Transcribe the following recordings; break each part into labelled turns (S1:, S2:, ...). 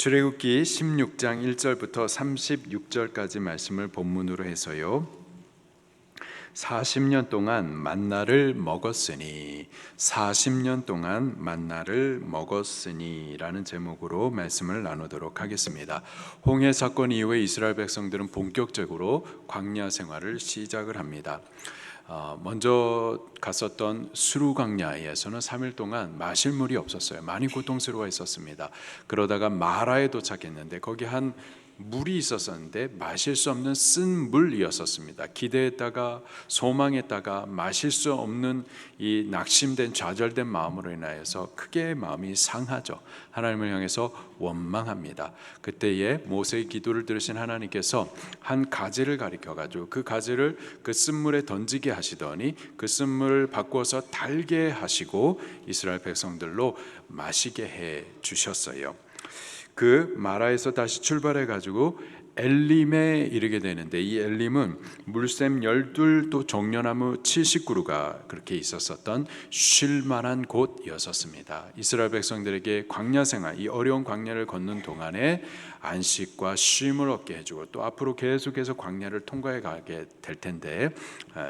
S1: 출애굽기 16장 1절부터 36절까지 말씀을 본문으로 해서요, 40년 동안 만나를 먹었으니 40년 동안 만나를 먹었으니 라는 제목으로 말씀을 나누도록 하겠습니다. 홍해 사건 이후에 이스라엘 백성들은 본격적으로 광야 생활을 시작을 합니다. 먼저 갔었던 수루 광야에서는 3일 동안 마실 물이 없었어요. 많이 고통스러워 했었습니다. 그러다가 마라에 도착했는데 거기 한 물이 있었는데 마실 수 없는 쓴 물이었었습니다. 기대했다가 소망했다가 마실 수 없는 이 낙심된 좌절된 마음으로 인하여서 크게 마음이 상하죠. 하나님을 향해서 원망합니다. 그때에 모세의 기도를 들으신 하나님께서 한 가지를 가리켜 가지고 그 가지를 그 쓴물에 던지게 하시더니 그 쓴물을 바꾸어서 달게 하시고 이스라엘 백성들로 마시게 해 주셨어요. 그 마라에서 다시 출발해 가지고 엘림에 이르게 되는데, 이 엘림은 물샘 12 또 종려나무 70그루가 그렇게 있었었던 쉴만한 곳이었습니다. 이스라엘 백성들에게 광야 생활, 이 어려운 광야를 걷는 동안에 안식과 쉼을 얻게 해주고 또 앞으로 계속해서 광야를 통과해 가게 될 텐데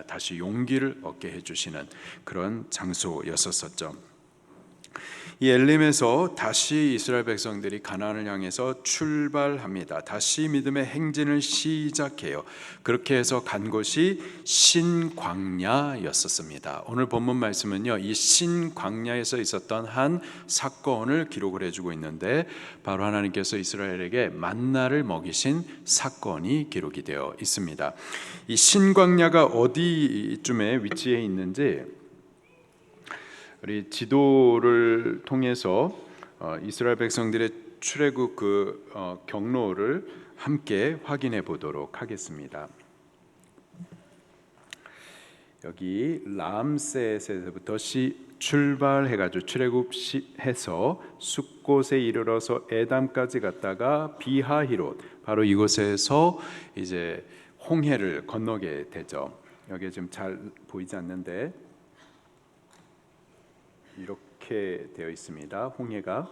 S1: 다시 용기를 얻게 해주시는 그런 장소였었죠. 이 엘림에서 다시 이스라엘 백성들이 가나안을 향해서 출발합니다. 다시 믿음의 행진을 시작해요. 그렇게 해서 간 곳이 신광야였었습니다. 오늘 본문 말씀은요, 이 신광야에서 있었던 한 사건을 기록을 해주고 있는데, 바로 하나님께서 이스라엘에게 만나를 먹이신 사건이 기록이 되어 있습니다. 이 신광야가 어디쯤에 위치해 있는지 우리 지도를 통해서 이스라엘 백성들의 출애굽 경로를 함께 확인해 보도록 하겠습니다. 여기 람세스에서부터 출발해가지고 출애굽해서 숫곳에 이르러서 에담까지 갔다가 비하히롯, 바로 이곳에서 이제 홍해를 건너게 되죠. 여기 지금 잘 보이지 않는데 이렇게 되어 있습니다. 홍해가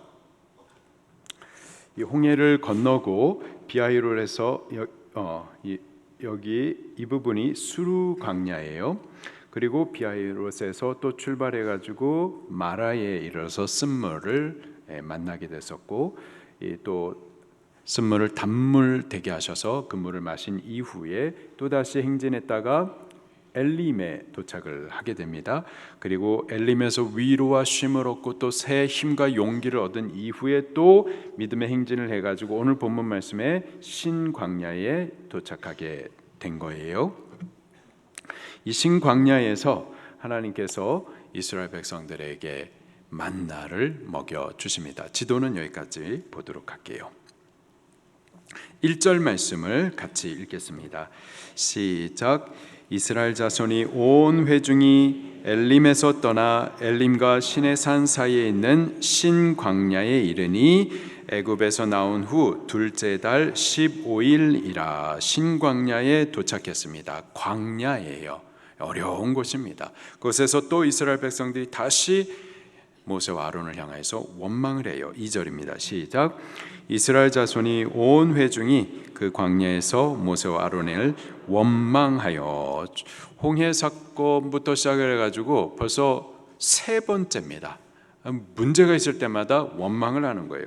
S1: 이 홍해를 건너고 비하히롯에서 여기 이 부분이 수루 광야예요. 그리고 비하히롯에서 또 출발해 가지고 마라에 이르러서 쓴물을 만나게 됐었고, 또 쓴물을 단물 되게 하셔서 그 물을 마신 이후에 또 다시 행진했다가 엘림에 도착을 하게 됩니다. 그리고 엘림에서 위로와 쉼을 얻고 또 새 힘과 용기를 얻은 이후에 또 믿음의 행진을 해가지고 오늘 본문 말씀에 신광야에 도착하게 된 거예요. 이 신광야에서 하나님께서 이스라엘 백성들에게 만나를 먹여 주십니다. 지도는 여기까지 보도록 할게요. 1절 말씀을 같이 읽겠습니다. 시작. 이스라엘 자손이 온 회중이 엘림에서 떠나 엘림과 시내산 사이에 있는 신광야에 이르니 애굽에서 나온 후 둘째 달 15일이라 신광야에 도착했습니다. 광야예요. 어려운 곳입니다. 그곳에서 또 이스라엘 백성들이 다시 모세와 아론을 향해서 원망을 해요. 2절입니다. 시작. 이스라엘 자손이 온 회중이 그 광야에서 모세와 아론을 원망하여, 홍해 사건부터 시작을 해가지고 벌써 세 번째입니다. 문제가 있을 때마다 원망을 하는 거예요.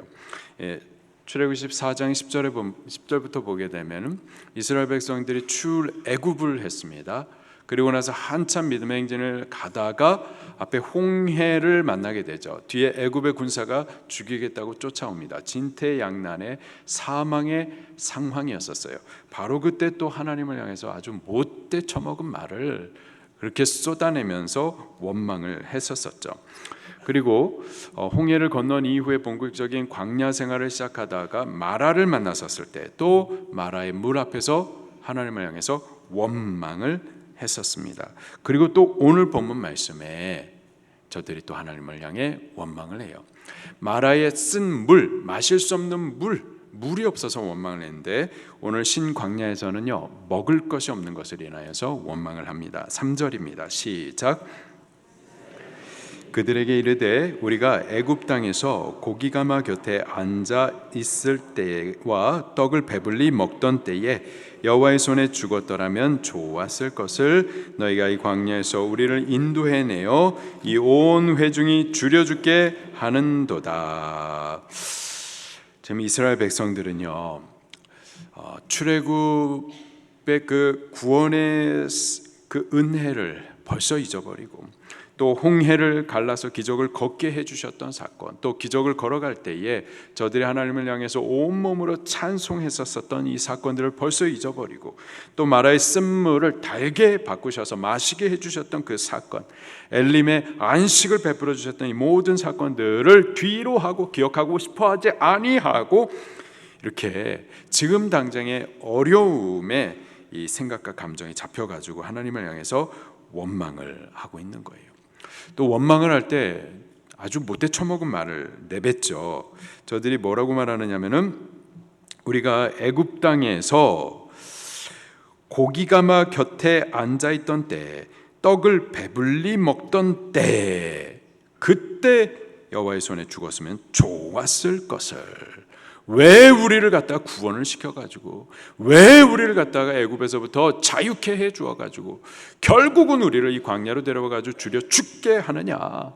S1: 출애굽 14장 10절부터 보게 되면 이스라엘 백성들이 출애굽을 했습니다. 그리고 나서 한참 믿음의 행진을 가다가 앞에 홍해를 만나게 되죠. 뒤에 애굽의 군사가 죽이겠다고 쫓아옵니다. 진퇴양난의 사망의 상황이었었어요. 바로 그때 또 하나님을 향해서 아주 못돼 처먹은 말을 그렇게 쏟아내면서 원망을 했었죠. 그리고 홍해를 건넌 이후에 본격적인 광야 생활을 시작하다가 마라를 만났었을 때 또 마라의 물 앞에서 하나님을 향해서 원망을 했었습니다. 그리고 또 오늘 본문 말씀에 저들이 또 하나님을 향해 원망을 해요. 마라의 쓴 물, 마실 수 없는 물이 없어서 원망을 했는데 오늘 신광야에서는요, 먹을 것이 없는 것을 인하여서 원망을 합니다. 3절입니다. 시작. 그들에게 이르되 우리가 애굽 땅에서 고기가마 곁에 앉아 있을 때와 떡을 배불리 먹던 때에 여호와의 손에 죽었더라면 좋았을 것을 너희가 이 광야에서 우리를 인도해내어 이 온 회중이 줄여 죽게 하는도다. 지금 이스라엘 백성들은요, 출애굽의 그 구원의 그 은혜를 벌써 잊어버리고, 또 홍해를 갈라서 기적을 걷게 해주셨던 사건, 또 기적을 걸어갈 때에 저들이 하나님을 향해서 온몸으로 찬송했었던 이 사건들을 벌써 잊어버리고, 또 마라의 쓴물을 달게 바꾸셔서 마시게 해주셨던 그 사건, 엘림의 안식을 베풀어 주셨던 이 모든 사건들을 뒤로 하고 기억하고 싶어하지 아니하고, 이렇게 지금 당장의 어려움에 이 생각과 감정이 잡혀가지고 하나님을 향해서 원망을 하고 있는 거예요. 또 원망을 할 때 아주 못돼 처먹은 말을 내뱉죠. 저들이 뭐라고 말하느냐면은, 우리가 애굽 땅에서 고기가마 곁에 앉아 있던 때, 떡을 배불리 먹던 때, 그때 여호와의 손에 죽었으면 좋았을 것을. 왜 우리를 갖다가 구원을 시켜가지고, 왜 우리를 갖다가 애굽에서부터 자유케 해 주어가지고 결국은 우리를 이 광야로 데려가가지고 줄여 죽게 하느냐,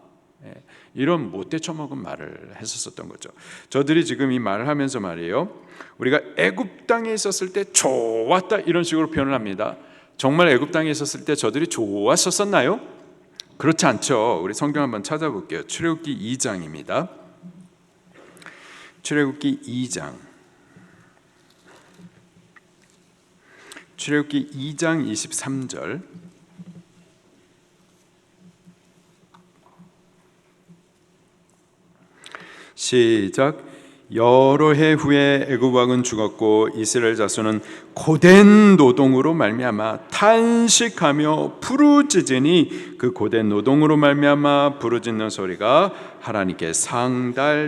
S1: 이런 못돼 처먹은 말을 했었던 거죠. 저들이 지금 이 말을 하면서 말이에요, 우리가 애굽 땅에 있었을 때 좋았다, 이런 식으로 표현을 합니다. 정말 애굽 땅에 있었을 때 저들이 좋았었나요? 그렇지 않죠. 우리 성경 한번 찾아볼게요. 출애굽기 2장입니다. 출애굽기 2장 23절. 시작. 여러 해 후에 애굽 왕은 죽었고 이스라엘 자손은 고된 노동으로 말미암아 탄식하며 부르짖으니 그 고된 노동으로 말미암아 부르짖는 소리가 하나님께 상달된지라.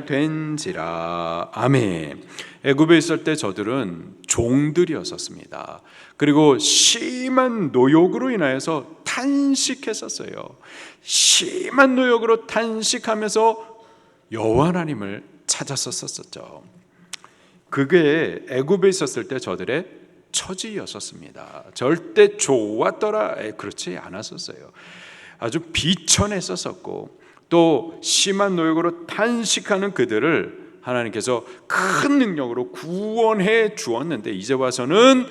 S1: 아멘. 애굽에 있을 때 저들은 종들이었었습니다. 그리고 심한 노역으로 인하여서 탄식했었어요. 심한 노역으로 탄식하면서 여호와 하나님을 찾았었죠. 그게 애굽에 있었을 때 저들의 처지였었습니다. 절대 좋았더라, 그렇지 않았었어요. 아주 비천했었고, 또 심한 노역으로 탄식하는 그들을 하나님께서 큰 능력으로 구원해 주었는데, 이제 와서는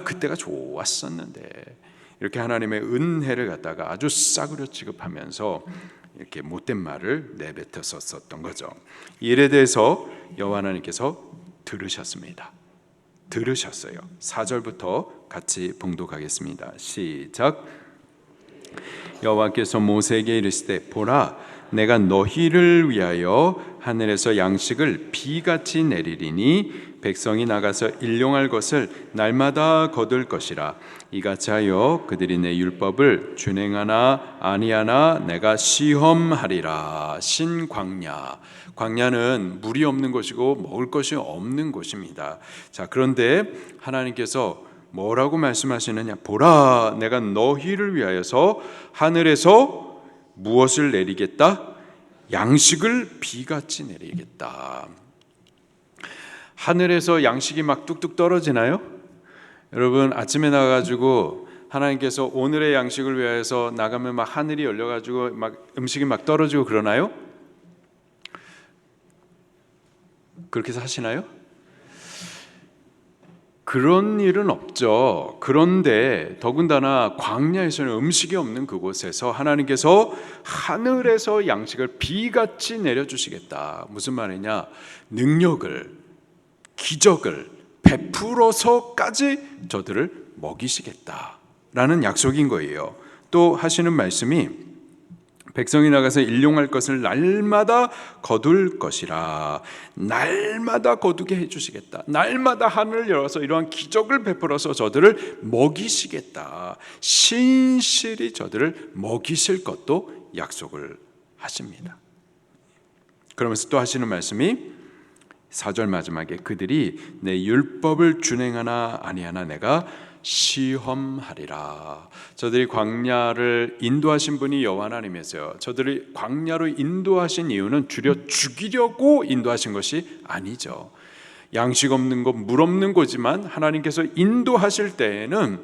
S1: 그때가 좋았었는데, 이렇게 하나님의 은혜를 갖다가 아주 싸구려 취급하면서 이렇게 못된 말을 내뱉었었던 거죠. 이 일에 대해서 여호와 하나님께서 들으셨습니다. 들으셨어요. 4절부터 같이 봉독하겠습니다. 시작. 여호와께서 모세에게 이르시되, 보라, 내가 너희를 위하여 하늘에서 양식을 비같이 내리리니 백성이 나가서 일용할 것을 날마다 거둘 것이라. 이같이 하여 그들이 내 율법을 준행하나 아니하나 내가 시험하리라. 신광야, 광야는 물이 없는 곳이고 먹을 것이 없는 곳입니다. 자, 그런데 하나님께서 뭐라고 말씀하시느냐? 보라, 내가 너희를 위하여서 하늘에서 무엇을 내리겠다? 양식을 비같이 내리겠다. 하늘에서 양식이 막 뚝뚝 떨어지나요? 여러분, 아침에 나가가지고 하나님께서 오늘의 양식을 위해서 나가면 막 하늘이 열려가지고 막 음식이 막 떨어지고 그러나요? 그렇게 사시나요? 그런 일은 없죠. 그런데 더군다나 광야에서는 음식이 없는 그곳에서 하나님께서 하늘에서 양식을 비같이 내려주시겠다. 무슨 말이냐? 능력을, 기적을 베풀어서까지 저들을 먹이시겠다라는 약속인 거예요. 또 하시는 말씀이, 백성이 나가서 일용할 것을 날마다 거둘 것이라. 날마다 거두게 해주시겠다. 날마다 하늘을 열어서 이러한 기적을 베풀어서 저들을 먹이시겠다. 신실히 저들을 먹이실 것도 약속을 하십니다. 그러면서 또 하시는 말씀이 4절 마지막에, 그들이 내 율법을 준행하나 아니하나 내가 시험하리라. 저들이 광야를 인도하신 분이 여호와 하나님이세요. 저들이 광야로 인도하신 이유는 주려 죽이려고 인도하신 것이 아니죠. 양식 없는 곳, 물 없는 곳이지만 하나님께서 인도하실 때에는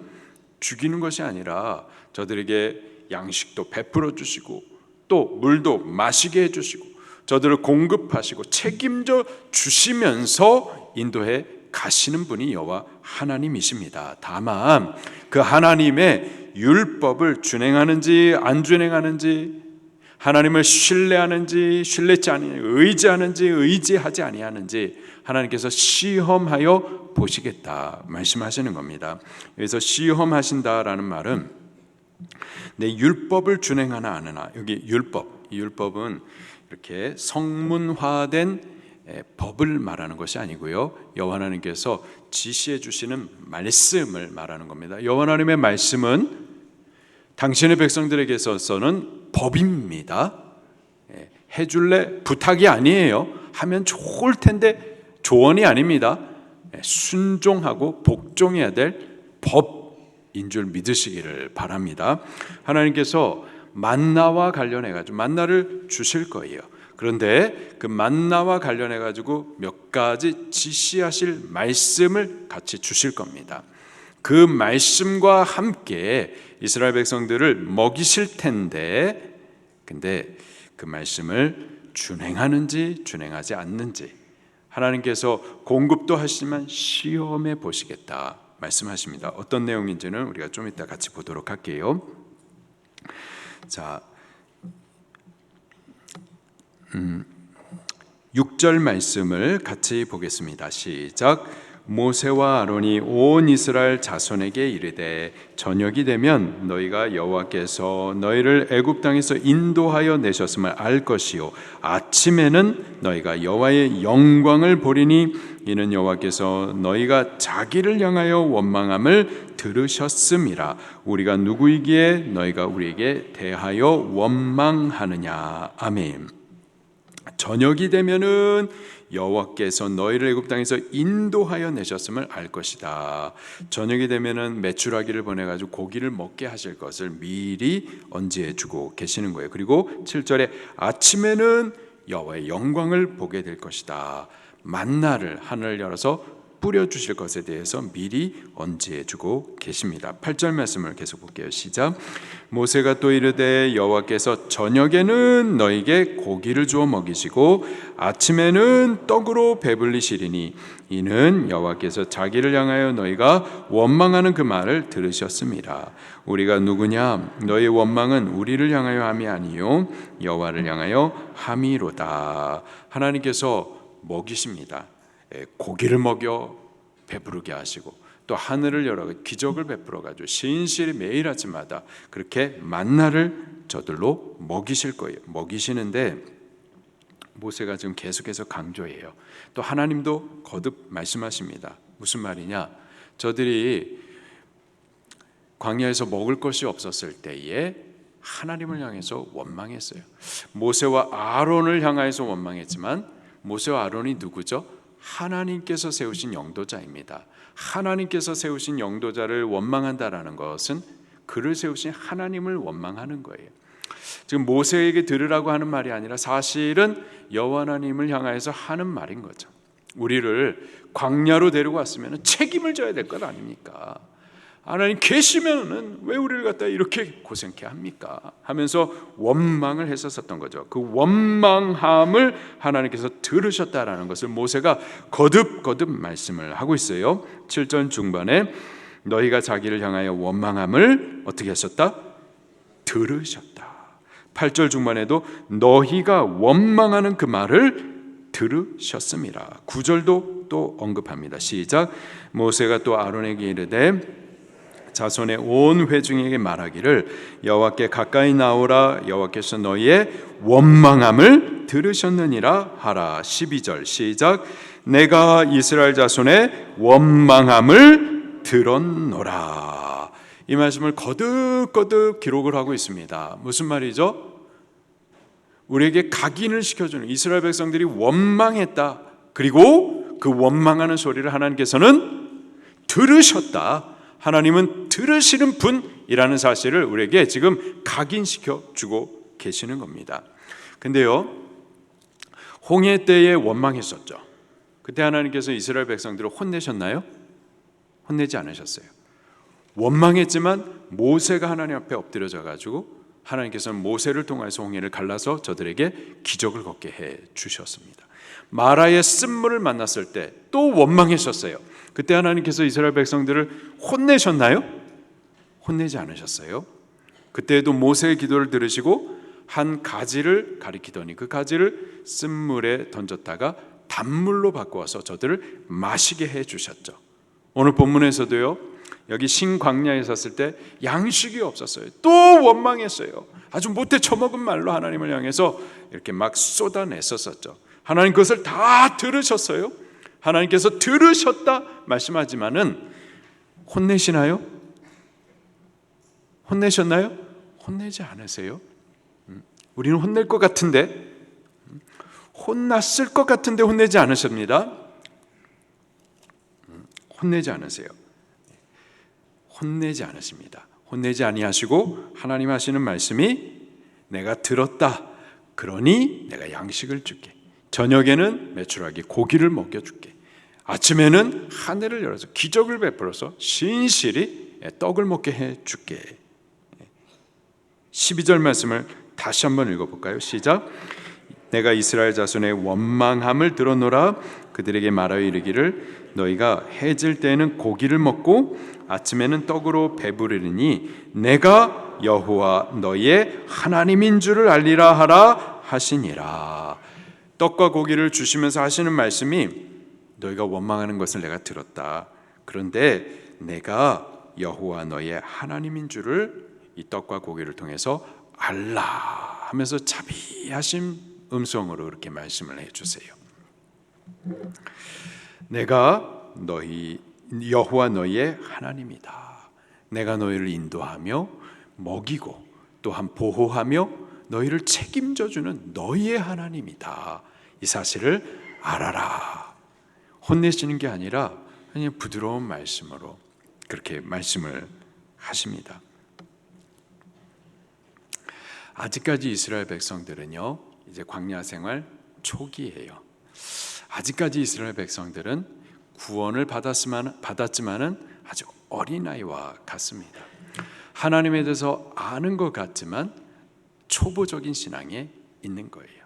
S1: 죽이는 것이 아니라 저들에게 양식도 베풀어 주시고 또 물도 마시게 해주시고 저들을 공급하시고 책임져 주시면서 인도해 가시는 분이 여호와 하나님이십니다. 다만 그 하나님의 율법을 준행하는지 안 준행하는지, 하나님을 신뢰하는지 신뢰치 아니하는지, 의지하는지 의지하지 아니하는지 하나님께서 시험하여 보시겠다 말씀하시는 겁니다. 여기서 시험하신다라는 말은 내 율법을 준행하나 안 하나, 여기 율법은 이렇게 성문화된 법을 말하는 것이 아니고요, 여호와 하나님께서 지시해 주시는 말씀을 말하는 겁니다. 여호와 하나님의 말씀은 당신의 백성들에게 있어서는 법입니다. 해줄래? 부탁이 아니에요. 하면 좋을 텐데 조언이 아닙니다. 순종하고 복종해야 될 법인 줄 믿으시기를 바랍니다. 하나님께서 만나와 관련해 가지고 만나를 주실 거예요. 그런데 그 만나와 관련해 가지고 몇 가지 지시하실 말씀을 같이 주실 겁니다. 그 말씀과 함께 이스라엘 백성들을 먹이실 텐데, 근데 그 말씀을 준행하는지 준행하지 않는지 하나님께서 공급도 하시지만 시험해 보시겠다 말씀하십니다. 어떤 내용인지는 우리가 좀 이따 같이 보도록 할게요. 자, 6절 말씀을 같이 보겠습니다. 시작. 모세와 아론이 온 이스라엘 자손에게 이르되 저녁이 되면 너희가 여호와께서 너희를 애굽 땅에서 인도하여 내셨음을 알 것이요 아침에는 너희가 여호와의 영광을 보리니 이는 여호와께서 너희가 자기를 향하여 원망함을 들으셨음이라. 우리가 누구이기에 너희가 우리에게 대하여 원망하느냐. 아멘. 저녁이 되면은 여호와께서 너희를 애굽 땅에서 인도하여 내셨음을 알 것이다. 저녁이 되면은 메추라기를 보내 가지고 고기를 먹게 하실 것을 미리 언지해 주고 계시는 거예요. 그리고 7절에 아침에는 여호와의 영광을 보게 될 것이다. 만나를 하늘을 열어서 뿌려 주실 것에 대해서 미리 언지해 주고 계십니다. 8절 말씀을 계속 볼게요. 시작. 모세가 또 이르되 여호와께서 저녁에는 너희에게 고기를 주어 먹이시고 아침에는 떡으로 배불리시리니 이는 여호와께서 자기를 향하여 너희가 원망하는 그 말을 들으셨음이라. 우리가 누구냐? 너희 원망은 우리를 향하여 함이 아니요 여호와를 향하여 함이로다. 하나님께서 먹이십니다. 고기를 먹여 배부르게 하시고 또 하늘을 열어 기적을 베풀어 가지고 신실히 매일 아침마다 그렇게 만나를 저들로 먹이실 거예요. 먹이시는데 모세가 지금 계속해서 강조해요. 또 하나님도 거듭 말씀하십니다. 무슨 말이냐? 저들이 광야에서 먹을 것이 없었을 때에 하나님을 향해서 원망했어요. 모세와 아론을 향하여서 원망했지만 모세와 아론이 누구죠? 하나님께서 세우신 영도자입니다. 하나님께서 세우신 영도자를 원망한다라는 것은 그를 세우신 하나님을 원망하는 거예요. 지금 모세에게 들으라고 하는 말이 아니라 사실은 여호와 하나님을 향하여서 하는 말인 거죠. 우리를 광야로 데리고 왔으면 책임을 져야 될 것 아닙니까? 하나님 계시면은 왜 우리를 갖다 이렇게 고생케 합니까? 하면서 원망을 했었던 거죠. 그 원망함을 하나님께서 들으셨다라는 것을 모세가 거듭 말씀을 하고 있어요. 7절 중반에 너희가 자기를 향하여 원망함을 어떻게 하셨다? 들으셨다. 8절 중반에도 너희가 원망하는 그 말을 들으셨음이라. 9절도 또 언급합니다. 시작. 모세가 또 아론에게 이르되 자손의 온 회중에게 말하기를 여호와께 가까이 나오라. 여호와께서 너희의 원망함을 들으셨느니라 하라. 12절 시작. 내가 이스라엘 자손의 원망함을 들었노라. 이 말씀을 거듭 기록을 하고 있습니다. 무슨 말이죠? 우리에게 각인을 시켜주는, 이스라엘 백성들이 원망했다. 그리고 그 원망하는 소리를 하나님께서는 들으셨다. 하나님은 들으시는 분이라는 사실을 우리에게 지금 각인시켜 주고 계시는 겁니다. 근데요, 홍해 때에 원망했었죠. 그때 하나님께서 이스라엘 백성들을 혼내셨나요? 혼내지 않으셨어요. 원망했지만 모세가 하나님 앞에 엎드려져 가지고 하나님께서는 모세를 통해서 홍해를 갈라서 저들에게 기적을 걷게 해 주셨습니다. 마라의 쓴물을 만났을 때 또 원망했었어요. 그때 하나님께서 이스라엘 백성들을 혼내셨나요? 혼내지 않으셨어요. 그때도 모세의 기도를 들으시고 한 가지를 가리키더니 그 가지를 쓴물에 던졌다가 단물로 바꾸어서 저들을 마시게 해 주셨죠. 오늘 본문에서도요, 여기 신광야에 섰을 때 양식이 없었어요. 또 원망했어요. 아주 못돼 처먹은 말로 하나님을 향해서 이렇게 막 쏟아냈었죠. 하나님 그것을 다 들으셨어요. 하나님께서 들으셨다 말씀하지만은 혼내시나요? 혼내셨나요? 혼내지 않으세요. 우리는 혼낼 것 같은데, 혼났을 것 같은데 혼내지 않으십니다. 혼내지 않으세요. 혼내지 않으십니다. 혼내지 아니하시고 하나님 하시는 말씀이 내가 들었다. 그러니 내가 양식을 줄게. 저녁에는 메추라기 고기를 먹여줄게. 아침에는 하늘을 열어서 기적을 베풀어서 신실히 떡을 먹게 해줄게. 12절 말씀을 다시 한번 읽어볼까요? 시작. 내가 이스라엘 자손의 원망함을 들었노라. 그들에게 말하여 이르기를 너희가 해질 때에는 고기를 먹고 아침에는 떡으로 배부르리니 내가 여호와 너희의 하나님인 줄을 알리라 하라 하시니라. 떡과 고기를 주시면서 하시는 말씀이 너희가 원망하는 것을 내가 들었다. 그런데 내가 여호와 너희의 하나님인 줄을 이 떡과 고기를 통해서 알라 하면서 자비하신 음성으로 그렇게 말씀을 해주세요. 내가 너희 여호와 너희의 하나님이다. 내가 너희를 인도하며 먹이고 또한 보호하며 너희를 책임져주는 너희의 하나님이다. 이 사실을 알아라. 혼내시는 게 아니라 그냥 부드러운 말씀으로 그렇게 말씀을 하십니다. 아직까지 이스라엘 백성들은요, 이제 광야 생활 초기예요. 아직까지 이스라엘 백성들은 구원을 받았지만은 아주 어린아이와 같습니다. 하나님에 대해서 아는 것 같지만 초보적인 신앙에 있는 거예요.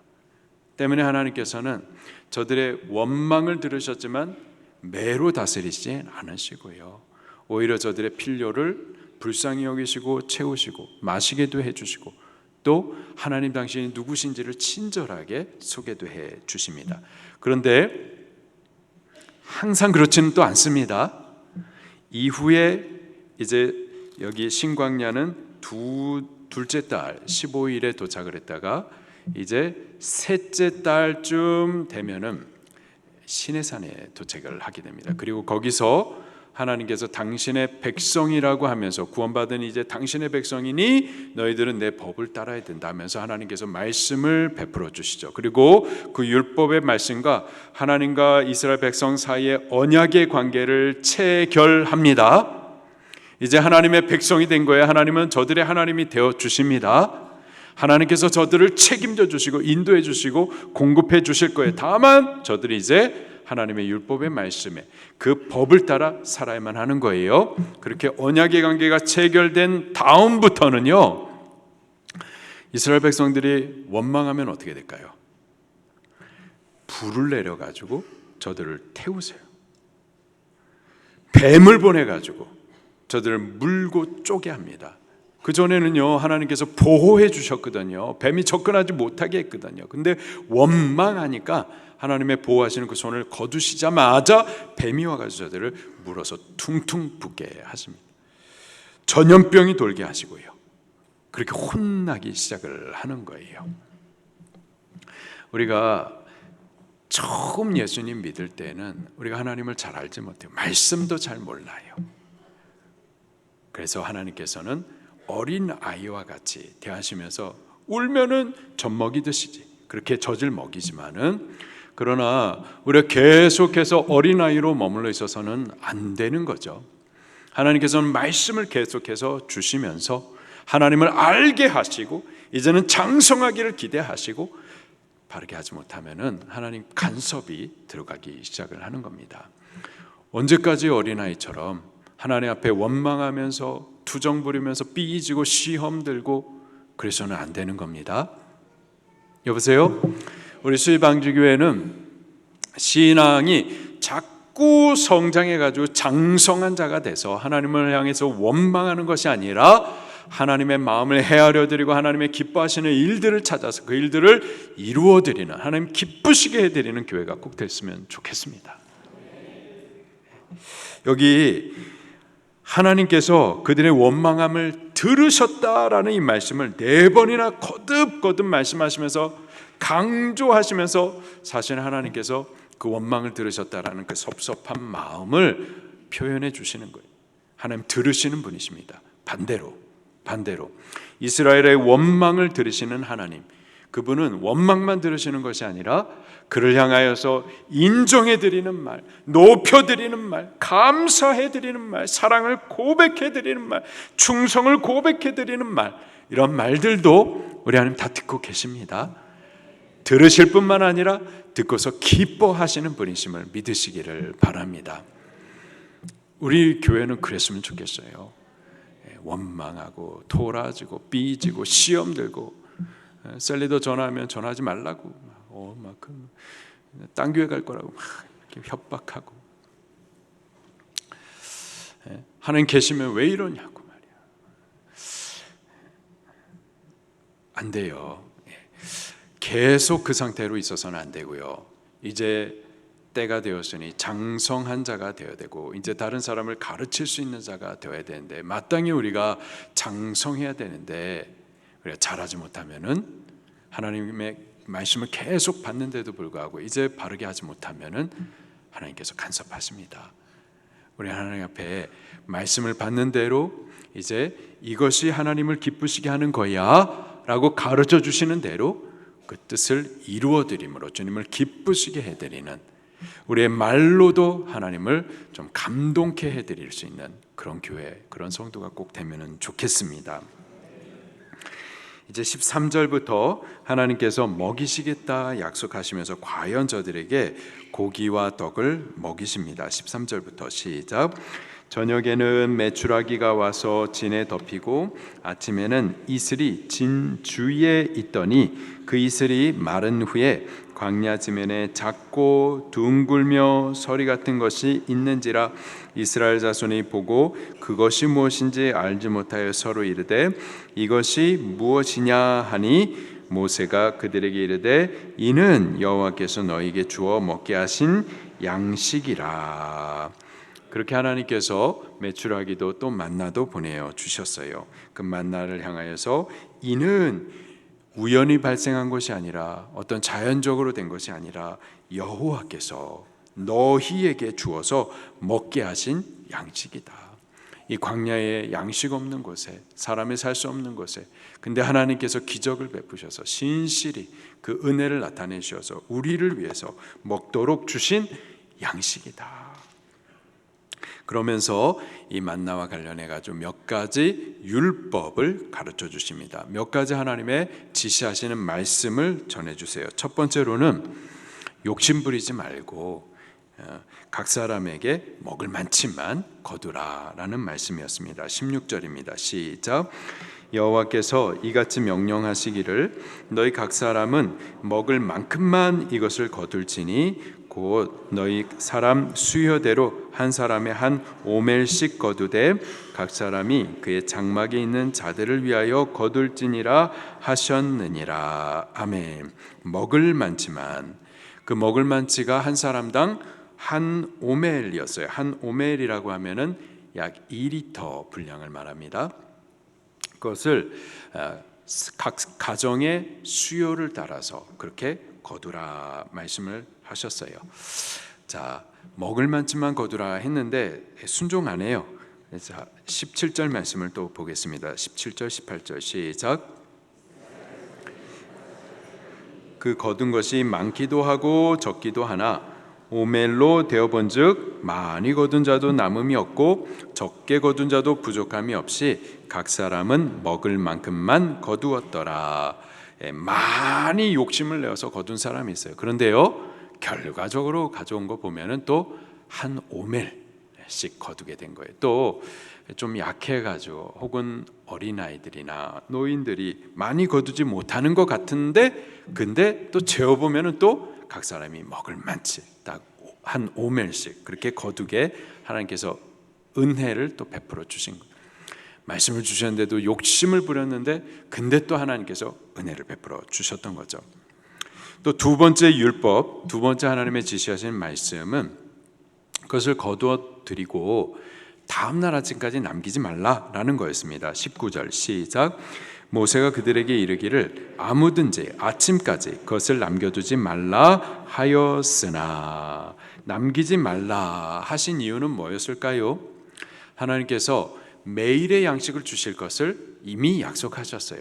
S1: 때문에 하나님께서는 저들의 원망을 들으셨지만 매로 다스리지 않으시고요, 오히려 저들의 필요를 불쌍히 여기시고 채우시고 마시게도 해주시고 또 하나님 당신이 누구신지를 친절하게 소개도 해 주십니다. 그런데 항상 그렇지는 또 않습니다. 이후에 이제 여기 신광야는 둘째 달 15일에 도착을 했다가 이제 셋째 달쯤 되면은 시내산에 도착을 하게 됩니다. 그리고 거기서 하나님께서 당신의 백성이라고 하면서 구원받은 이제 당신의 백성이니 너희들은 내 법을 따라야 된다 하면서 하나님께서 말씀을 베풀어 주시죠. 그리고 그 율법의 말씀과 하나님과 이스라엘 백성 사이의 언약의 관계를 체결합니다. 이제 하나님의 백성이 된 거예요. 하나님은 저들의 하나님이 되어 주십니다. 하나님께서 저들을 책임져 주시고 인도해 주시고 공급해 주실 거예요. 다만 저들이 이제 하나님의 율법의 말씀에 그 법을 따라 살아야만 하는 거예요. 그렇게 언약의 관계가 체결된 다음부터는요, 이스라엘 백성들이 원망하면 어떻게 될까요? 불을 내려가지고 저들을 태우세요. 뱀을 보내가지고 저들을 물고 쪼개 합니다. 그전에는요, 하나님께서 보호해 주셨거든요. 뱀이 접근하지 못하게 했거든요. 근데 원망하니까 하나님의 보호하시는 그 손을 거두시자마자 뱀이 와가지고 저들을 물어서 퉁퉁 붓게 하십니다. 전염병이 돌게 하시고요, 그렇게 혼나기 시작을 하는 거예요. 우리가 처음 예수님 믿을 때는 우리가 하나님을 잘 알지 못해요. 말씀도 잘 몰라요. 그래서 하나님께서는 어린 아이와 같이 대하시면서 울면은 젖 먹이듯이지 그렇게 젖을 먹이지만은, 그러나 우리가 계속해서 어린 아이로 머물러 있어서는 안 되는 거죠. 하나님께서는 말씀을 계속해서 주시면서 하나님을 알게 하시고 이제는 장성하기를 기대하시고 바르게 하지 못하면은 하나님 간섭이 들어가기 시작을 하는 겁니다. 언제까지 어린아이처럼 하나님 앞에 원망하면서 투정 부리면서 삐지고 시험 들고 그래서는 안 되는 겁니다. 여보세요? 우리 수의방주교회는 신앙이 자꾸 성장해가지고 장성한 자가 돼서 하나님을 향해서 원망하는 것이 아니라 하나님의 마음을 헤아려 드리고 하나님의 기뻐하시는 일들을 찾아서 그 일들을 이루어 드리는, 하나님 기쁘시게 해드리는 교회가 꼭 됐으면 좋겠습니다. 여기 하나님께서 그들의 원망함을 들으셨다라는 이 말씀을 4번이나 거듭거듭 말씀하시면서 강조하시면서 사실 하나님께서 그 원망을 들으셨다라는 그 섭섭한 마음을 표현해 주시는 거예요. 하나님 들으시는 분이십니다. 반대로 이스라엘의 원망을 들으시는 하나님, 그분은 원망만 들으시는 것이 아니라 그를 향하여서 인정해드리는 말, 높여드리는 말, 감사해드리는 말, 사랑을 고백해드리는 말, 충성을 고백해드리는 말, 이런 말들도 우리 하나님 다 듣고 계십니다. 들으실 뿐만 아니라 듣고서 기뻐하시는 분이심을 믿으시기를 바랍니다. 우리 교회는 그랬으면 좋겠어요. 원망하고 토라지고 삐지고 시험 들고 셀리더 전화하면 전화하지 말라고 딴 교회 갈 거라고 막 이렇게 협박하고 하나님 계시면 왜 이러냐고 말이야. 안 돼요. 계속 그 상태로 있어서는 안 되고요. 이제 때가 되었으니 장성한 자가 되어야 되고 이제 다른 사람을 가르칠 수 있는 자가 되어야 되는데 마땅히 우리가 장성해야 되는데 우리가 잘하지 못하면은 하나님의 말씀을 계속 받는데도 불구하고 이제 바르게 하지 못하면은 하나님께서 간섭하십니다. 우리 하나님 앞에 말씀을 받는 대로 이제 이것이 하나님을 기쁘시게 하는 거야 라고 가르쳐 주시는 대로 그 뜻을 이루어 드림으로 주님을 기쁘시게 해드리는, 우리의 말로도 하나님을 좀 감동케 해드릴 수 있는 그런 교회, 그런 성도가 꼭 되면 좋겠습니다. 이제 13절부터 하나님께서 먹이시겠다 약속하시면서 과연 저들에게 고기와 떡을 먹이십니다. 13절부터 시작. 저녁에는 메추라기가 와서 진에 덮이고 아침에는 이슬이 진 주위에 있더니 그 이슬이 마른 후에 광야 지면에 작고 둥글며 서리 같은 것이 있는지라 이스라엘 자손이 보고 그것이 무엇인지 알지 못하여 서로 이르되 이것이 무엇이냐 하니 모세가 그들에게 이르되 이는 여호와께서 너희에게 주어 먹게 하신 양식이라. 그렇게 하나님께서 메추라기도 또 만나도 보내어 주셨어요. 그 만나를 향하여서 이는 우연히 발생한 것이 아니라 어떤 자연적으로 된 것이 아니라 여호와께서 너희에게 주어서 먹게 하신 양식이다. 이 광야에 양식 없는 곳에, 사람이 살 수 없는 곳에, 근데 하나님께서 기적을 베푸셔서 신실히 그 은혜를 나타내셔서 우리를 위해서 먹도록 주신 양식이다. 그러면서 이 만나와 관련해 가지고 몇 가지 율법을 가르쳐 주십니다. 몇 가지 하나님의 지시하시는 말씀을 전해 주세요. 첫 번째로는 욕심 부리지 말고 각 사람에게 먹을 만치만 거두라라는 말씀이었습니다. 16절입니다. 시작. 여호와께서 이같이 명령하시기를 너희 각 사람은 먹을 만큼만 이것을 거둘지니 곧 너희 사람 수여대로 한 사람의 한 오멜씩 거두되 각 사람이 그의 장막에 있는 자들을 위하여 거둘지니라 하셨느니라. 아멘. 먹을 만치만, 그 먹을 만치가 한 사람당 한 오멜이었어요. 한 오멜이라고 하면은 약 2리터 분량을 말합니다. 그것을 각 가정의 수요를 따라서 그렇게 거두라 말씀을 하셨어요. 자, 먹을 만큼만 거두라 했는데 순종 안 해요. 자, 17절 말씀을 또 보겠습니다. 17절, 18절 시작. 그 거둔 것이 많기도 하고 적기도 하나 오멜로 되어본즉 많이 거둔 자도 남음이 없고 적게 거둔 자도 부족함이 없이 각 사람은 먹을 만큼만 거두었더라. 많이 욕심을 내어서 거둔 사람이 있어요. 그런데요, 결과적으로 가져온 거 보면은 또 한 오멜씩 거두게 된 거예요. 또 좀 약해가지고 혹은 어린아이들이나 노인들이 많이 거두지 못하는 것 같은데, 근데 또 재어보면은 또 각 사람이 먹을 만치 딱 한 오멜씩 그렇게 거두게 하나님께서 은혜를 또 베풀어 주신 거예요. 말씀을 주셨는데도 욕심을 부렸는데, 근데 또 하나님께서 은혜를 베풀어 주셨던 거죠. 또 두 번째 율법, 두 번째 하나님의 지시하신 말씀은 그것을 거두어 드리고 다음 날 아침까지 남기지 말라라는 거였습니다. 19절 시작. 모세가 그들에게 이르기를 아무든지 아침까지 그것을 남겨두지 말라 하였으나. 남기지 말라 하신 이유는 뭐였을까요? 하나님께서 매일의 양식을 주실 것을 이미 약속하셨어요.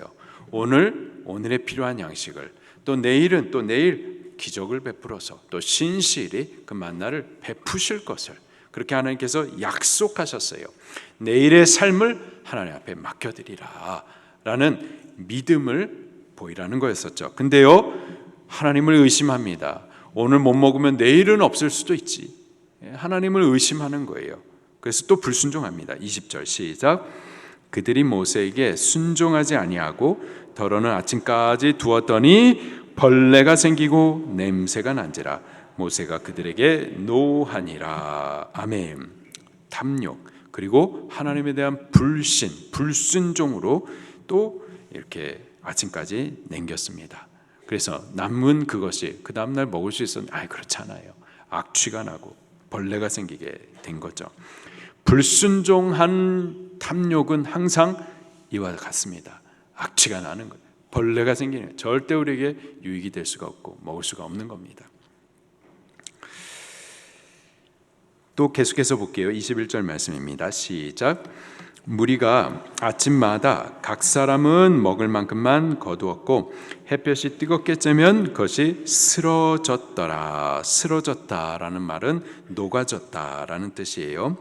S1: 오늘에 필요한 양식을, 또 내일은 또 내일 기적을 베풀어서 또 신실히 그 만나를 베푸실 것을 그렇게 하나님께서 약속하셨어요. 내일의 삶을 하나님 앞에 맡겨드리라 라는 믿음을 보이라는 거였었죠. 근데요, 하나님을 의심합니다. 오늘 못 먹으면 내일은 없을 수도 있지. 하나님을 의심하는 거예요. 그래서 또 불순종합니다. 20절 시작. 그들이 모세에게 순종하지 아니하고 더러는 아침까지 두었더니 벌레가 생기고 냄새가 난지라. 모세가 그들에게 노하니라. 아멘. 탐욕, 그리고 하나님에 대한 불순종으로 또 이렇게 아침까지 남겼습니다. 그래서 남은 그것이 그 다음날 먹을 수 있었는데 그렇지 않아요. 악취가 나고 벌레가 생기게 된 거죠. 불순종한 탐욕은 항상 이와 같습니다. 악취가 나는 거예요. 벌레가 생기는 거예요. 절대 우리에게 유익이 될 수가 없고 먹을 수가 없는 겁니다. 또 계속해서 볼게요. 21절 말씀입니다. 시작. 무리가 아침마다 각 사람은 먹을 만큼만 거두었고 햇볕이 뜨겁게 쬐면 그것이 쓰러졌더라. 쓰러졌다라는 말은 녹아졌다라는 뜻이에요.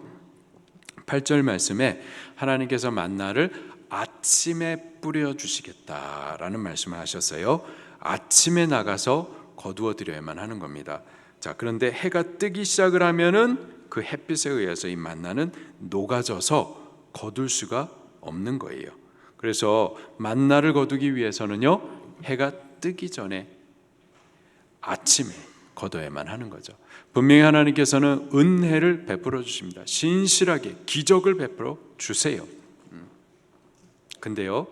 S1: 8절 말씀에 하나님께서 만나를 아침에 뿌려주시겠다라는 말씀을 하셨어요. 아침에 나가서 거두어 드려야만 하는 겁니다. 자, 그런데 해가 뜨기 시작을 하면은 그 햇빛에 의해서 이 만나는 녹아져서 거둘 수가 없는 거예요. 그래서 만나를 거두기 위해서는요, 해가 뜨기 전에 아침에 거둬야만 하는 거죠. 분명히 하나님께서는 은혜를 베풀어 주십니다. 신실하게 기적을 베풀어 주세요. 근데요,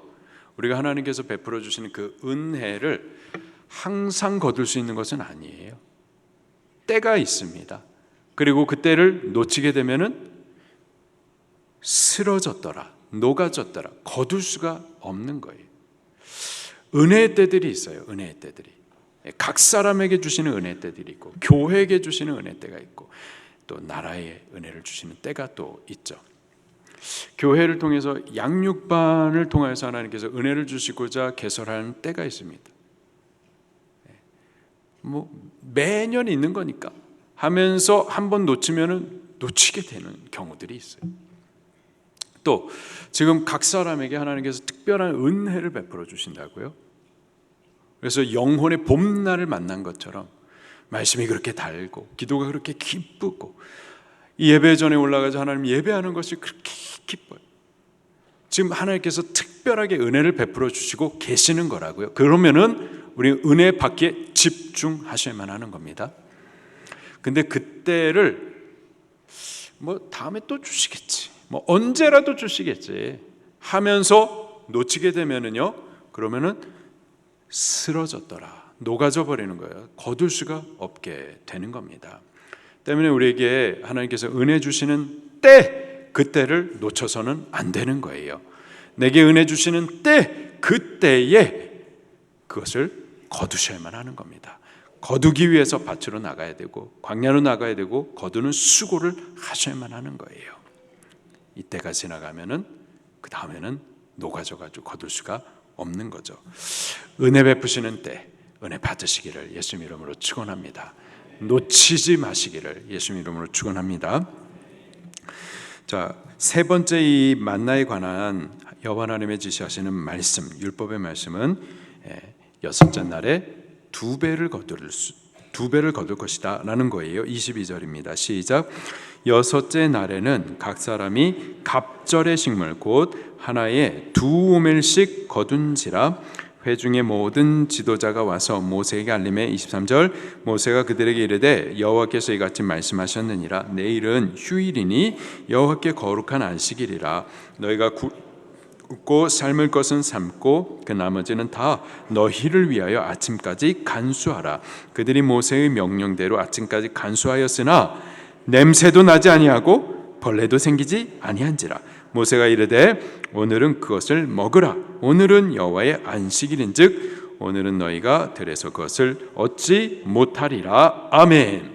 S1: 우리가 하나님께서 베풀어 주시는 그 은혜를 항상 거둘 수 있는 것은 아니에요. 때가 있습니다. 그리고 그 때를 놓치게 되면은 쓰러졌더라, 녹아졌더라, 거둘 수가 없는 거예요. 은혜의 때들이 있어요. 은혜의 때들이 각 사람에게 주시는 은혜의 때들이 있고, 교회에게 주시는 은혜의 때가 있고, 또 나라에 은혜를 주시는 때가 또 있죠. 교회를 통해서 양육반을 통해서 하나님께서 은혜를 주시고자 개설하는 때가 있습니다. 매년 있는 거니까 하면서 한번 놓치면은 놓치게 되는 경우들이 있어요. 또 지금 각 사람에게 하나님께서 특별한 은혜를 베풀어 주신다고요. 그래서 영혼의 봄날을 만난 것처럼 말씀이 그렇게 달고 기도가 그렇게 기쁘고 이 예배 전에 올라가서 하나님 예배하는 것이 그렇게 기뻐요. 지금 하나님께서 특별하게 은혜를 베풀어 주시고 계시는 거라고요. 그러면은 우리 은혜 받기에 집중하셔야만 하는 겁니다. 근데 그때를 다음에 또 주시겠지, 언제라도 주시겠지 하면서 놓치게 되면은요, 그러면은 쓰러졌더라, 녹아져 버리는 거예요. 거둘 수가 없게 되는 겁니다. 때문에 우리에게 하나님께서 은혜 주시는 때, 그때를 놓쳐서는 안 되는 거예요. 내게 은혜 주시는 때, 그때에 그것을 거두셔야만 하는 겁니다. 거두기 위해서 밭으로 나가야 되고 광야로 나가야 되고 거두는 수고를 하셔야만 하는 거예요. 이때가 지나가면은 그 다음에는 녹아져가지고 거둘 수가 없는 거죠. 은혜 베푸시는 때 은혜 받으시기를 예수님 이름으로 축원합니다. 놓치지 마시기를 예수님 이름으로 축원합니다. 자, 세 번째 이 만나에 관한 여호와 하나님의 지시하시는 말씀, 율법의 말씀은 여섯째 날에 두 배를 거둘 것이다 라는 거예요. 22절입니다. 시작. 여섯째 날에는 각 사람이 갑절의 식물 곧 하나에 2오멜씩 거둔지라. 회중의 모든 지도자가 와서 모세에게 알림해 23절 모세가 그들에게 이르되 여호와께서 이같이 말씀하셨느니라. 내일은 휴일이니 여호와께 거룩한 안식일이라. 너희가 굽고 삶을 것은 삶고 그 나머지는 다 너희를 위하여 아침까지 간수하라. 그들이 모세의 명령대로 아침까지 간수하였으나 냄새도 나지 아니하고 벌레도 생기지 아니한지라. 모세가 이르되 오늘은 그것을 먹으라. 오늘은 여호와의 안식일인즉 오늘은 너희가 들에서 그것을 얻지 못하리라. 아멘.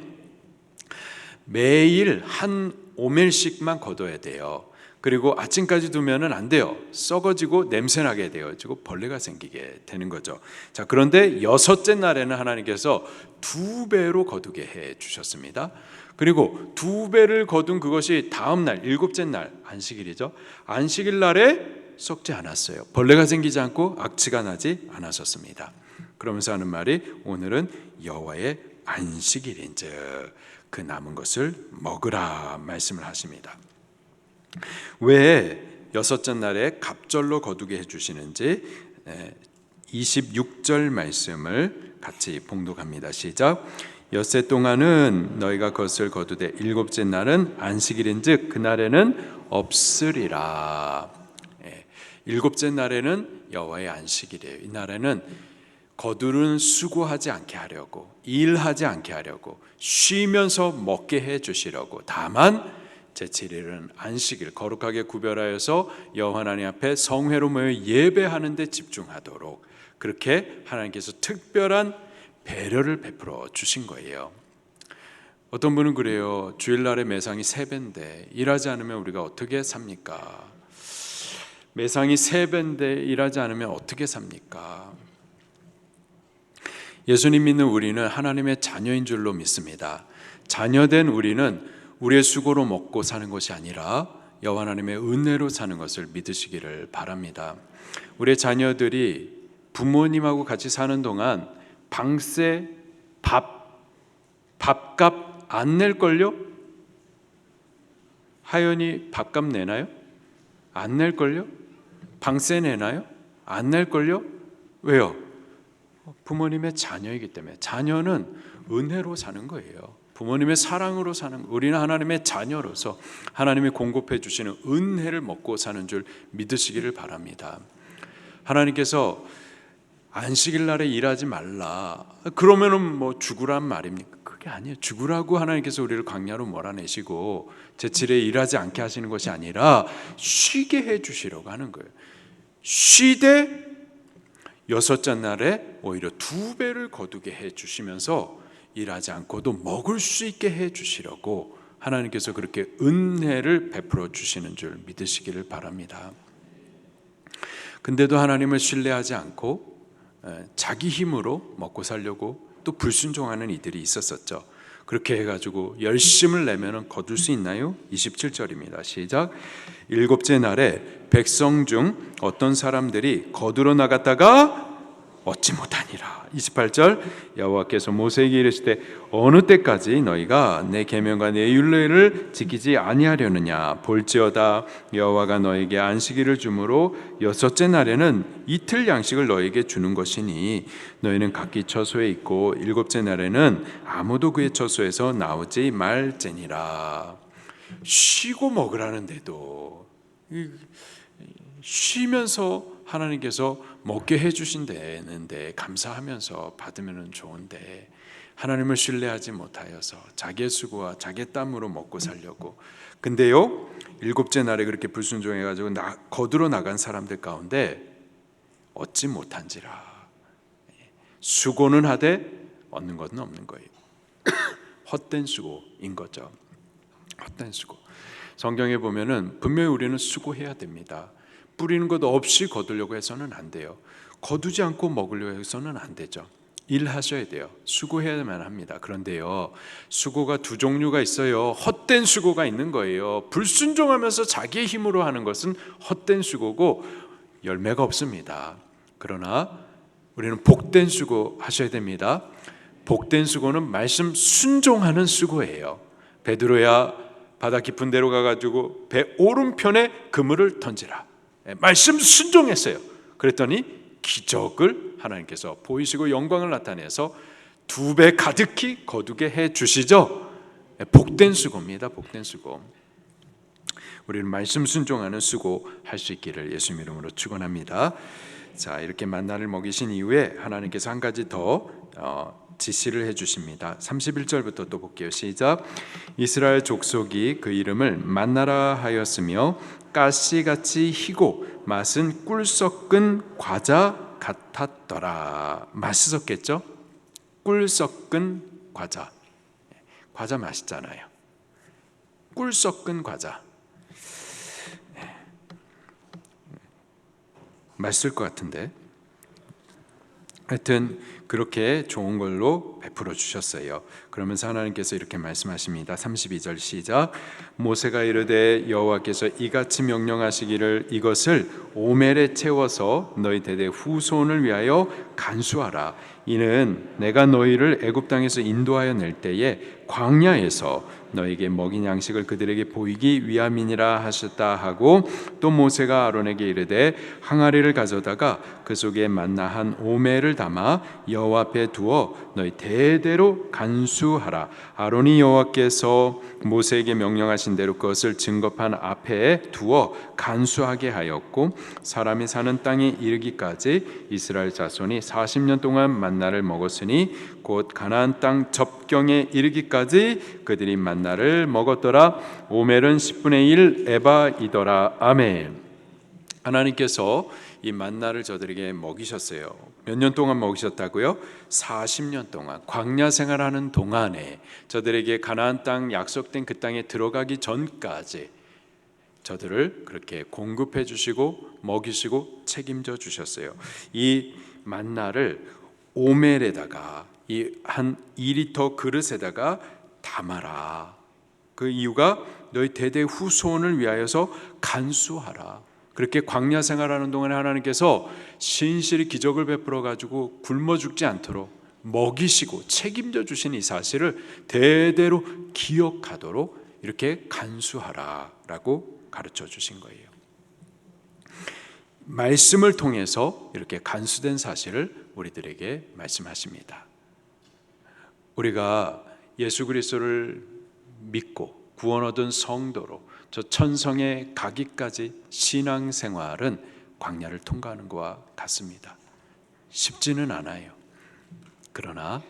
S1: 매일 한 오멜씩만 거둬야 돼요. 그리고 아침까지 두면은 안 돼요. 썩어지고 냄새나게 되어지고 벌레가 생기게 되는 거죠. 자, 그런데 여섯째 날에는 하나님께서 2배로 거두게 해 주셨습니다. 그리고 2배를 거둔 그것이 다음 날, 7째 날 안식일이죠. 안식일 날에 썩지 않았어요. 벌레가 생기지 않고 악취가 나지 않았었습니다. 그러면서 하는 말이 오늘은 여호와의 안식일인즉 그 남은 것을 먹으라 말씀을 하십니다. 왜 여섯째 날에 갑절로 거두게 해주시는지 26절 말씀을 같이 봉독합니다. 시작. 엿새 동안은 너희가 그것을 거두되 7째 날은 안식일인즉 그날에는 없으리라. 7째 날에는 여호와의 안식일이에요. 이 날에는 거두는 수고하지 않게 하려고, 일하지 않게 하려고, 쉬면서 먹게 해 주시려고. 다만 제7일은 안식일, 거룩하게 구별하여서 여호와 하나님 앞에 성회로 모여 예배하는 데 집중하도록 그렇게 하나님께서 특별한 배려를 베풀어 주신 거예요. 어떤 분은 그래요. 주일날에 매상이 3배인데 일하지 않으면 우리가 어떻게 삽니까? 매상이 3배인데 일하지 않으면 어떻게 삽니까? 예수님 믿는 우리는 하나님의 자녀인 줄로 믿습니다. 자녀된 우리는 우리의 수고로 먹고 사는 것이 아니라 여호와 하나님의 은혜로 사는 것을 믿으시기를 바랍니다. 우리의 자녀들이 부모님하고 같이 사는 동안 방세, 밥값 안 낼걸요? 하연이 밥값 내나요? 안 낼걸요? 방세 내나요? 안 낼걸요? 왜요? 부모님의 자녀이기 때문에. 자녀는 은혜로 사는 거예요. 부모님의 사랑으로 사는, 우리는 하나님의 자녀로서 하나님이 공급해 주시는 은혜를 먹고 사는 줄 믿으시기를 바랍니다. 하나님께서 안식일 날에 일하지 말라. 그러면은 뭐 죽으란 말입니까? 그게 아니에요. 죽으라고 하나님께서 우리를 광야로 몰아내시고 제7일에 일하지 않게 하시는 것이 아니라 쉬게 해 주시려고 하는 거예요. 쉬되 여섯째 날에 오히려 2배를 거두게 해 주시면서 일하지 않고도 먹을 수 있게 해 주시려고 하나님께서 그렇게 은혜를 베풀어 주시는 줄 믿으시기를 바랍니다. 근데도 하나님을 신뢰하지 않고 자기 힘으로 먹고 살려고 또 불순종하는 이들이 있었었죠. 그렇게 해가지고 열심을 내면 거둘 수 있나요? 27절입니다. 시작. 7째 날에 백성 중 어떤 사람들이 거두러 나갔다가 얻지 못하니라. 28절 여호와께서 모세에게 이르시되 어느 때까지 너희가 내 계명과 내 율례를 지키지 아니하려느냐. 볼지어다 여호와가 너에게 안식일을 주므로 여섯째 날에는 이틀 양식을 너에게 주는 것이니 너희는 각기 처소에 있고 7째 날에는 아무도 그의 처소에서 나오지 말지니라. 쉬고 먹으라는데도 쉬면서 하나님께서 먹게 해주신다는데 감사하면서 받으면 좋은데 하나님을 신뢰하지 못하여서 자기의 수고와 자기의 땀으로 먹고 살려고. 근데요 7째 날에 그렇게 불순종해가지고 거두러 나간 사람들 가운데 얻지 못한지라. 수고는 하되 얻는 것은 없는 거예요. 헛된 수고인 거죠. 헛된 수고. 성경에 보면은 분명히 우리는 수고해야 됩니다. 뿌리는 것 없이 거두려고 해서는 안 돼요. 거두지 않고 먹으려고 해서는 안 되죠. 일하셔야 돼요. 수고해야만 합니다. 그런데요, 수고가 두 종류가 있어요. 헛된 수고가 있는 거예요. 불순종하면서 자기의 힘으로 하는 것은 헛된 수고고 열매가 없습니다. 그러나 우리는 복된 수고 하셔야 됩니다. 복된 수고는 말씀 순종하는 수고예요. 베드로야 바다 깊은 데로 가가지고 배 오른편에 그물을 던지라. 말씀 순종했어요. 그랬더니 기적을 하나님께서 보이시고 영광을 나타내서 2배 가득히 거두게 해 주시죠. 복된 수고입니다. 복된 수고. 우리는 말씀 순종하는 수고 할 수 있기를 예수님 이름으로 축원합니다. 자, 이렇게 만나를 먹이신 이후에 하나님께서 한 가지 더 지시를 해 주십니다. 31절부터 또 볼게요. 시작. 이스라엘 족속이 그 이름을 만나라 하였으며 가시같이 희고 맛은 꿀 섞은 과자 같았더라. 맛있었겠죠? 꿀 섞은 과자. 과자 맛있잖아요. 꿀 섞은 과자. 맛있을 것 같은데. 하여튼 그렇게 좋은 걸로 베풀어 주셨어요. 그러면서 하나님께서 이렇게 말씀하십니다. 32절 시작. 모세가 이르되 여호와께서 이같이 명령하시기를 이것을 오멜에 채워서 너희 대대 후손을 위하여 간수하라. 이는 내가 너희를 애굽 땅에서 인도하여 낼 때에 광야에서 너에게 먹인 양식을 그들에게 보이기 위함이니라 하셨다 하고, 또 모세가 아론에게 이르되 항아리를 가져다가 그 속에 만나 한 오멜을 담아 여호와 앞에 두어 너희 대대로 간수하라. 아론이 여호와께서 모세에게 명령하신 대로 그것을 증거판 앞에 두어 간수하게 하였고, 사람이 사는 땅에 이르기까지 이스라엘 자손이 40년 동안 만나를 먹었으니 곧 가나안 땅 접경에 이르기까지 그들이 만나를 먹었더라. 오멜은 10분의 1 에바이더라. 아멘. 하나님께서 이 만나를 저들에게 먹이셨어요. 몇 년 동안 먹이셨다고요? 40년 동안 광야 생활하는 동안에 저들에게 가나안 땅 약속된 그 땅에 들어가기 전까지 저들을 그렇게 공급해 주시고 먹이시고 책임져 주셨어요. 이 만나를 오멜에다가 이 한 2리터 그릇에다가 담아라. 그 이유가 너희 대대 후손을 위하여서 간수하라. 그렇게 광야 생활하는 동안에 하나님께서 신실히 기적을 베풀어 가지고 굶어 죽지 않도록 먹이시고 책임져 주신 이 사실을 대대로 기억하도록 이렇게 간수하라라고 가르쳐 주신 거예요. 말씀을 통해서 이렇게 간수된 사실을 우리들에게 말씀하십니다. 우리가 예수 그리스도를 믿고 구원 얻은 성도로 저 천성에 가기까지 신앙생활은 광야를 통과하는 것과 같습니다. 쉽지는 않아요. 그러나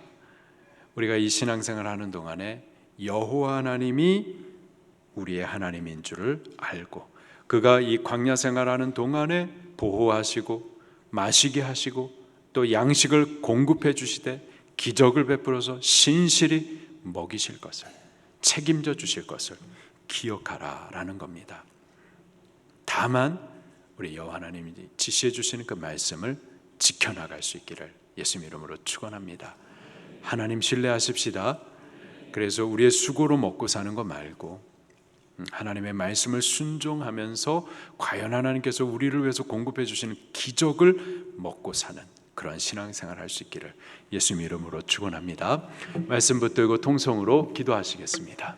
S1: 우리가 이 신앙생활을 하는 동안에 여호와 하나님이 우리의 하나님인 줄을 알고, 그가 이 광야 생활하는 동안에 보호하시고 마시게 하시고 또 양식을 공급해 주시되 기적을 베풀어서 신실히 먹이실 것을, 책임져 주실 것을 기억하라라는 겁니다. 다만 우리 여호와 하나님이 지시해 주시는 그 말씀을 지켜나갈 수 있기를 예수님 이름으로 축원합니다. 하나님 신뢰하십시다. 그래서 우리의 수고로 먹고 사는 거 말고 하나님의 말씀을 순종하면서 과연 하나님께서 우리를 위해서 공급해 주시는 기적을 먹고 사는 그런 신앙생활 할 수 있기를 예수님 이름으로 축원합니다. 말씀 붙들고 통성으로 기도하시겠습니다.